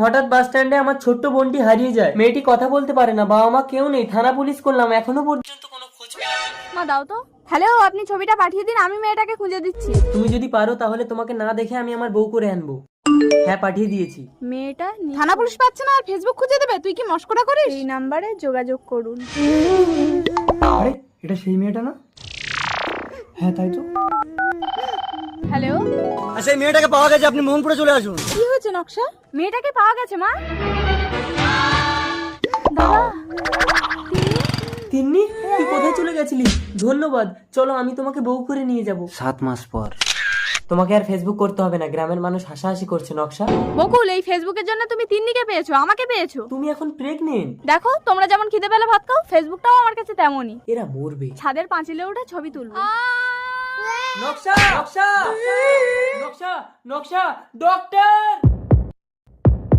হঠাৎ বাস স্ট্যান্ডে আমার ছোট্ট বোনটি হারিয়ে যায়। মেয়েটি কথা বলতে পারে না, বাবা মা কেউ নেই, থানা পুলিশ করলাম, এখনো পর্যন্ত কোনো খোঁজ পেলাম না। মা দাও তো। হ্যালো, আপনি ছবিটা পাঠিয়ে দিন, আমি মেয়েটাকে খুঁজে দিচ্ছি। তুমি যদি পারো তাহলে তোমাকে না দেখে আমি আমার বউ করে আনবো। হ্যাঁ, পাঠিয়ে দিয়েছি। মেয়েটা থানা পুলিশ পাচ্ছে না আর ফেসবুক খুঁজে দেবে? তুই কি মস্করা করিস? এই নাম্বারে যোগাযোগ করুন। আরে এটা সেই মেয়েটা না? হ্যাঁ তাই তো। হ্যালো, আচ্ছা এই মেয়েটাকে পাওয়া গেছে, আপনি মোহনপুরে চলে আসুন। কি হয়েছে নকশা? মেয়েটাকে পাওয়া গেছে মা। দাদা, তিন্নি তুই কোথায় চলে গেছিলি? ধন্যবাদ, চলো আমি তোমাকে বউ করে নিয়ে যাব। 7 মাস পর। তোমাকে আর ফেসবুক করতে হবে না, গ্রামের মানুষ হাসাহাসি করছে। নকশা, বকুল, এই ফেসবুকের জন্য তুমি তিন্নিকে পেয়েছো, আমাকে পেয়েছো। তুমি এখন প্রেগনেন্ট। দেখো, তোমরা যেমন খিদে পেলে ভাত খাও, ফেসবুকটাও আমার কাছে তেমনই। এরা মরবে। ছাদের পাঁচিলে উঠে ছবি তুলবো। নকশা, নকশা, নকশা, নকশা, ডক্টর।